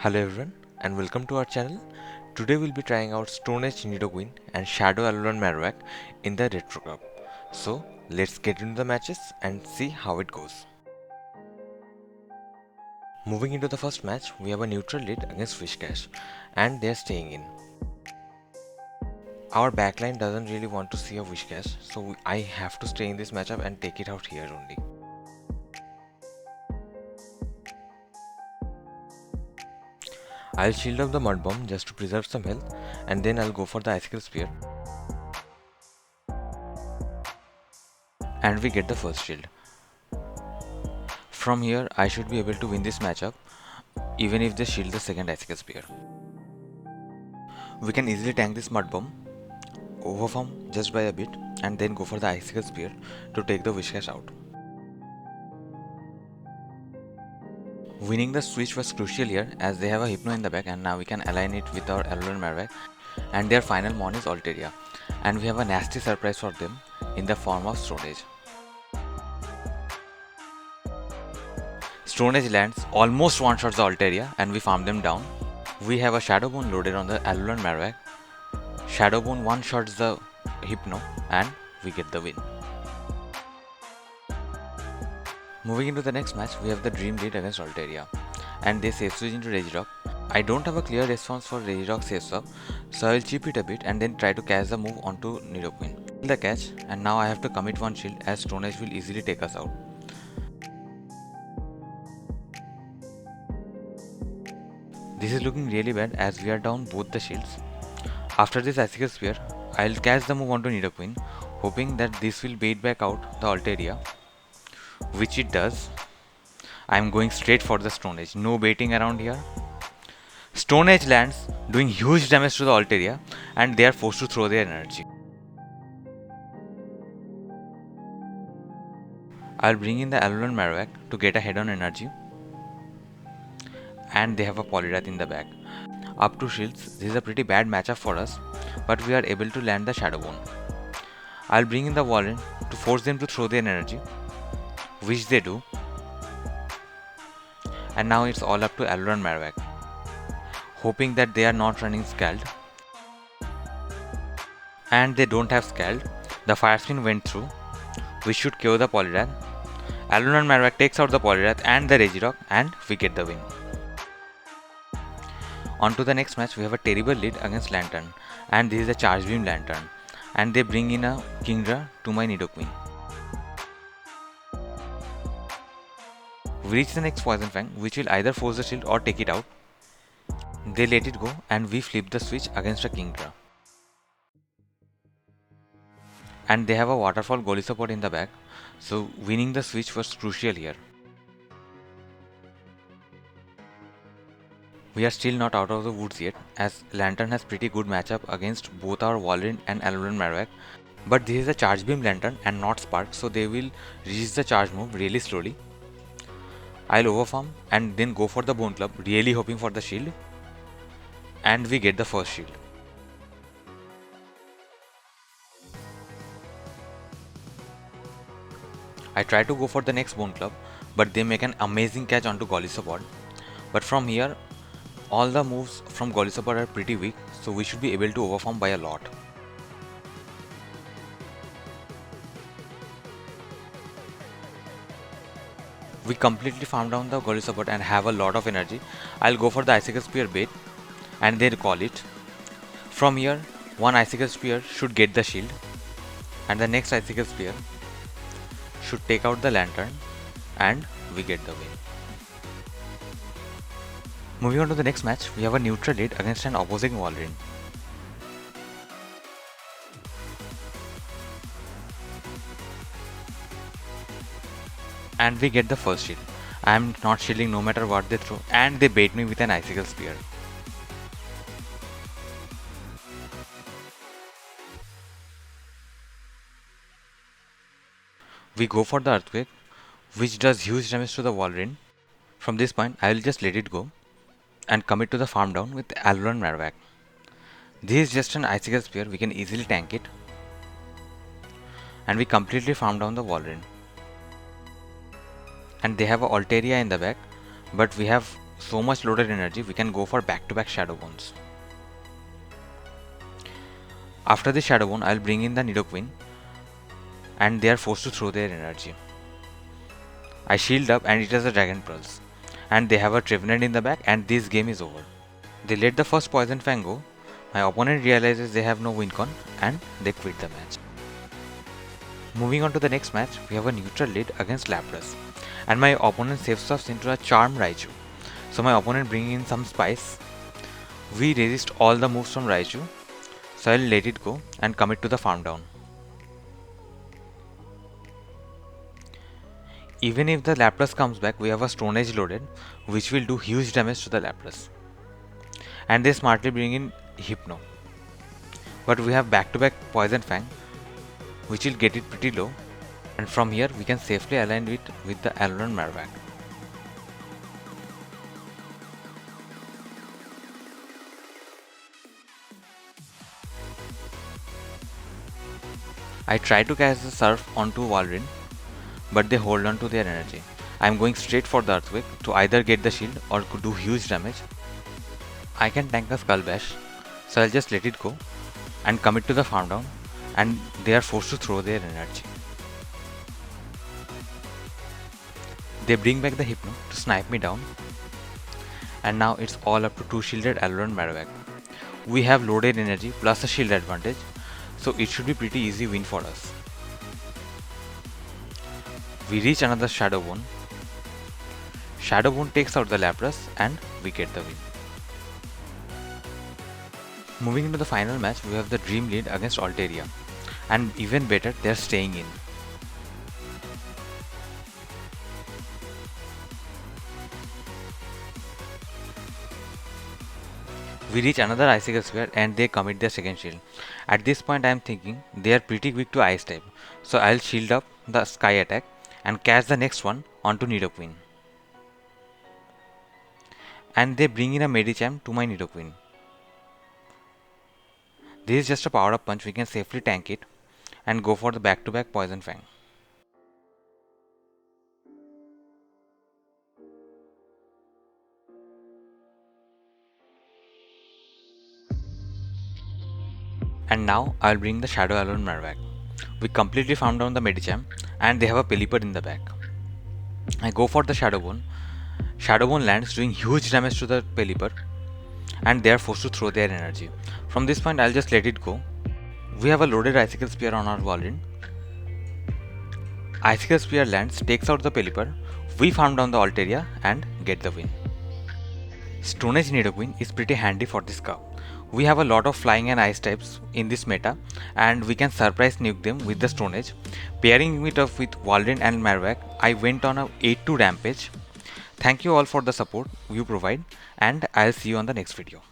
Hello everyone and welcome to our channel. Today we'll be trying out Stone Edge Nidoqueen and Shadow Alolan Marowak in the Retro Cup. So let's get into the matches and see how it goes. Moving into the first match, we have a neutral lead against Whiscash and they're staying in. Our backline doesn't really want to see a Whiscash, so I have to stay in this matchup and take it out here only. I'll shield up the Mud Bomb just to preserve some health, and then I'll go for the Icicle Spear. And we get the first shield. From here, I should be able to win this matchup, even if they shield the second Icicle Spear. We can easily tank this Mud Bomb, overform just by a bit, and then go for the Icicle Spear to take the Whiscash out. Winning the switch was crucial here as they have a Hypno in the back, and now we can align it with our Alolan Marowak, and their final mon is Altaria, and we have a nasty surprise for them in the form of Stone Edge. Stone Edge lands, almost one-shots the Altaria, and we farm them down. We have a Shadow Bone loaded on the Alolan Marowak. Shadow Bone one-shots the Hypno, and we get the win. Moving into the next match, we have the Dream Lead against Altaria, and they safe switch into Regirock. I don't have a clear response for Regirock safe swap, so I will chip it a bit and then try to catch the move onto Nidoqueen. The catch, and now I have to commit one shield as Stone Edge will easily take us out. This is looking really bad as we are down both the shields. After this Icicle Spear, I will catch the move onto Nidoqueen, hoping that this will bait back out the Altaria, which it does. I am going straight for the Stone Edge, no baiting around here. Stone Edge lands, doing huge damage to the Altaria, and they are forced to throw their energy. I'll bring in the Alolan Marowak to get a head on energy, and they have a Poliwrath in the back. Up to shields, this is a pretty bad matchup for us, but we are able to land the Shadow Bone. I'll bring in the Walrein to force them to throw their energy, which they do, and now it's all up to Alolan Marowak, hoping that they are not running Scald, and they don't have Scald. The Fire Spin went through, we should KO the Poliwrath. Alolan Marowak takes out the Poliwrath and the Regirock, and we get the win. On to the next match, we have a terrible lead against Lantern, and this is a Charge Beam Lantern, and they bring in a Kingdra to my Nidoqueen. We reach the next Poison Fang, which will either force the shield or take it out. They let it go, and we flip the switch against a Kingdra. And they have a Waterfall Golisopod in the back, so winning the switch was crucial here. We are still not out of the woods yet, as Lantern has pretty good matchup against both our Walrein and Alolan Marowak, but this is a Charge Beam Lantern and not Spark, so they will reach the charge move really slowly. I'll overfarm and then go for the Bone Club, really hoping for the shield, and we get the first shield. I try to go for the next Bone Club, but they make an amazing catch onto Golisopod. But from here, all the moves from Golisopod are pretty weak, so we should be able to overfarm by a lot. We completely farm down the Golisopod and have a lot of energy. I'll go for the Icicle Spear bait and then call it. From here, one Icicle Spear should get the shield, and the next Icicle Spear should take out the Lantern, and we get the win. Moving on to the next match, we have a neutral lead against an opposing Walrein. And we get the first shield. I am not shielding no matter what they throw, and they bait me with an Icicle Spear. We go for the Earthquake, which does huge damage to the Walrein. From this point, I will just let it go and commit to the farm down with Alolan Marowak. This is just an Icicle Spear, we can easily tank it. And we completely farm down the Walrein. And they have a Altaria in the back, but we have so much loaded energy, we can go for back-to-back Shadow Bones. After the Shadow Bone, I'll bring in the Nidoqueen and they are forced to throw their energy. I shield up and it has a Dragon Pulse. And they have a Trevenant in the back and this game is over. They let the first Poison Fang go. My opponent realizes they have no win con and they quit the match. Moving on to the next match, we have a neutral lead against Lapras. And my opponent saves us into a Charm Raichu. So my opponent brings in some Spice. We resist all the moves from Raichu. So I'll let it go and commit to the farm down. Even if the Lapras comes back, we have a Stone Edge loaded, which will do huge damage to the Lapras. And they smartly bring in Hypno. But we have back-to-back Poison Fang, which will get it pretty low. And from here, we can safely align it with the Alolan Marowak. I try to cast the Surf onto Walrein, but they hold on to their energy. I am going straight for the Earthquake to either get the shield or could do huge damage. I can tank a Skull Bash, so I'll just let it go and commit to the farm down, and they are forced to throw their energy. They bring back the Hypno to snipe me down, and now it's all up to 2 shielded Alolan Marowak. We have loaded energy plus a shield advantage, so it should be pretty easy win for us. We reach another Shadow Bone. Shadow Bone takes out the Lapras and we get the win. Moving into the final match, we have the Dream lead against Altaria, and even better, they are staying in. We reach another Icicle Sphere and they commit their second shield. At this point I am thinking they are pretty weak to Ice type, so I'll shield up the Sky attack and cast the next one onto Nidoqueen. And they bring in a Medicham to my Nidoqueen. This is just a power up punch, we can safely tank it and go for the back-to-back Poison Fang. And now I'll bring the Shadow Alolan Marowak. We completely farm down the Medicham and they have a Pelipper in the back. I go for the Shadow Bone. Shadow Bone lands doing huge damage to the Pelipper and they are forced to throw their energy. From this point I'll just let it go. We have a loaded Icicle Spear on our Walrein. Icicle Spear lands, takes out the Pelipper. We farm down the Altaria and get the win. Stone Edge Nidoqueen is pretty handy for this cup. We have a lot of flying and ice types in this meta and we can surprise nuke them with the Stone Edge. Pairing it up with Walrein and Marowak, I went on a 8-2 rampage. Thank you all for the support you provide and I'll see you on the next video.